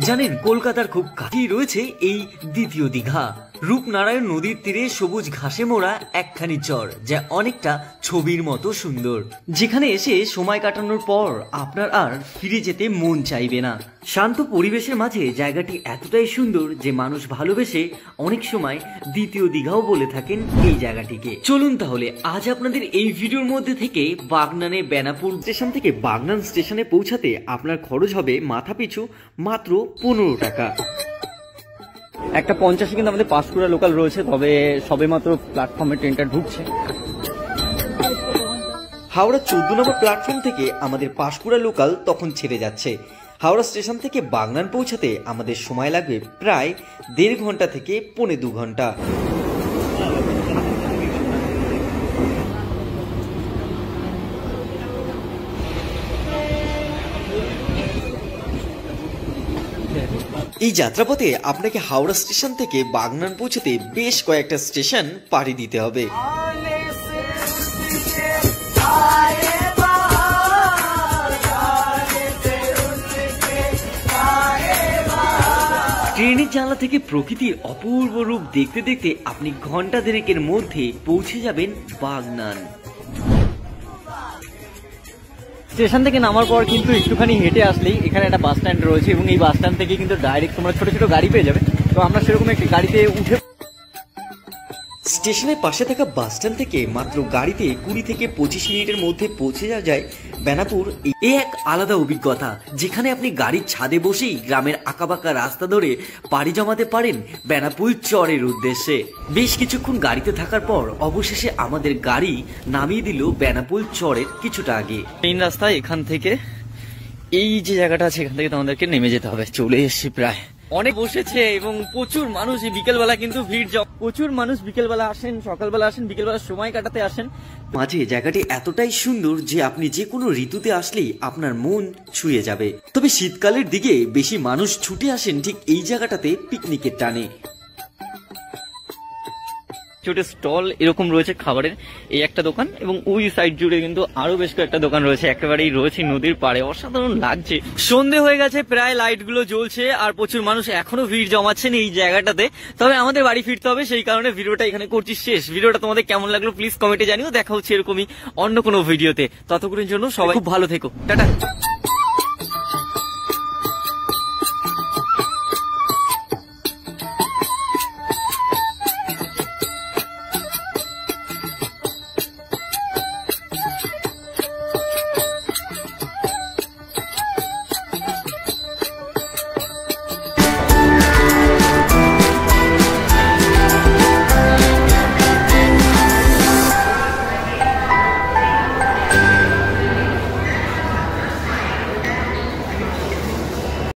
জানেন কলকাতার খুব কাছেই রয়েছে এই দ্বিতীয় দীঘা। রূপনারায়ণ নদীর তীরে সবুজ ঘাসে মোড়া একখানি চর, যা অনেকটা ছবির মতো সুন্দর, যেখানে এসে সময় কাটানোর পর আপনার আর ফিরে যেতে মন চাইবে না। শান্ত পরিবেশের মাঝে জায়গাটি এতটাই সুন্দর যে মানুষ ভালোবেসে অনেক সময় দ্বিতীয় দীঘাও বলে থাকেন এই জায়গাটিকে। চলুন তাহলে আজ আপনাদের এই ভিডিওর মধ্যে থেকে বাগনানে বেনাপুর স্টেশন থেকে বাগনান স্টেশনে পৌঁছাতে আপনার খরচ হবে মাথাপিছু মাত্র 15 টাকা। একটা 50 কিন্তু আমাদের পাঁশকুড়া লোকাল রয়েছে, তবে সবে মাত্র প্ল্যাটফর্মে ট্রেনটা ঢুকছে। হাওড়া 14 নম্বর প্ল্যাটফর্ম থেকে আমাদের পাঁশকুড়া লোকাল তখন ছেড়ে যাচ্ছে। হাওড়া স্টেশন থেকে বাগনান পৌঁছাতে আমাদের সময় লাগবে প্রায় 1.5 ঘন্টা থেকে 1.25 ঘন্টা। এই যাত্রাপথে আপনাকে হাওড়া স্টেশন থেকে বাগনান পৌঁছতে বেশ কয়েকটা স্টেশন পাড়ি দিতে হবে। ট্রেনের জানলা থেকে প্রকৃতির অপূর্ব রূপ দেখতে দেখতে আপনি ঘন্টা দেড়েকের মধ্যে পৌঁছে যাবেন বাগনান। স্টেশন থেকে নামার পর কিন্তু একটুখানি হেঁটে আসলেই এখানে একটা বাস স্ট্যান্ড রয়েছে, এবং এই বাস স্ট্যান্ড থেকে কিন্তু ডাইরেক্ট তোমরা ছোট ছোট গাড়ি পেয়ে যাবে। তো আমরা সেরকম একটি গাড়িতে উঠে স্টেশনের পাশে থাকা বাস স্ট্যান্ড থেকে মাত্র গাড়িতে 20 থেকে 25 মিনিটের মধ্যে পৌঁছে যাওয়া যায় বেনাপুর। এ এক আলাদা অভিজ্ঞতা, যেখানে আপনি গাড়ির ছাদে বসেই গ্রামের আঁকাবাঁকা রাস্তা ধরে পাড়ি জমাতে পারেন বেনাপুর চরের উদ্দেশ্যে। বেশ কিছুক্ষণ গাড়িতে থাকার পর অবশেষে আমাদের গাড়ি নামিয়ে দিল বেনাপুর চরের কিছুটা আগে। মেইন রাস্তা এখান থেকে এই যে জায়গাটা আছে এখান থেকে তোমাদেরকে নেমে যেতে হবে। চলে এসেছি প্রায়, অনেক বসেছে এবং প্রচুর মানুষ। বিকেলবেলা কিন্তু ভিড়, প্রচুর মানুষ বিকেলবেলা আসেন, সকালবেলা আসেন, বিকেলবেলা সময় কাটাতে আসেন। মাঝে জায়গাটি এতটাই সুন্দর যে আপনি যে কোনো ঋতুতে আসলেই আপনার মন ছুঁয়ে যাবে। তবে শীতকালের দিকে বেশি মানুষ ছুটে আসেন ঠিক এই জায়গাটাতে পিকনিকের টানে। ছোট স্টল এরকম রয়েছে খাবারের, এই একটা দোকান, এবং ওই সাইড জুড়ে কিন্তু আরো বেশ কয়েকটা দোকান রয়েছে। একেবারেই রয়েছে নদীর পাড়ে, অসাধারণ লাগছে। সন্ধে হয়ে গেছে, প্রায় লাইট গুলো জ্বলছে আর প্রচুর মানুষ এখনো ভিড় জমাচ্ছেন এই জায়গাটাতে। তবে আমাদের বাড়ি ফিরতে হবে, সেই কারণে ভিডিওটা এখানে করছি শেষ। ভিডিওটা তোমাদের কেমন লাগলো প্লিজ কমেন্টে জানিও। দেখা হচ্ছে এরকমই অন্য কোনো ভিডিওতে। ততক্ষণের জন্য সবাই খুব ভালো থেকো, টাটা।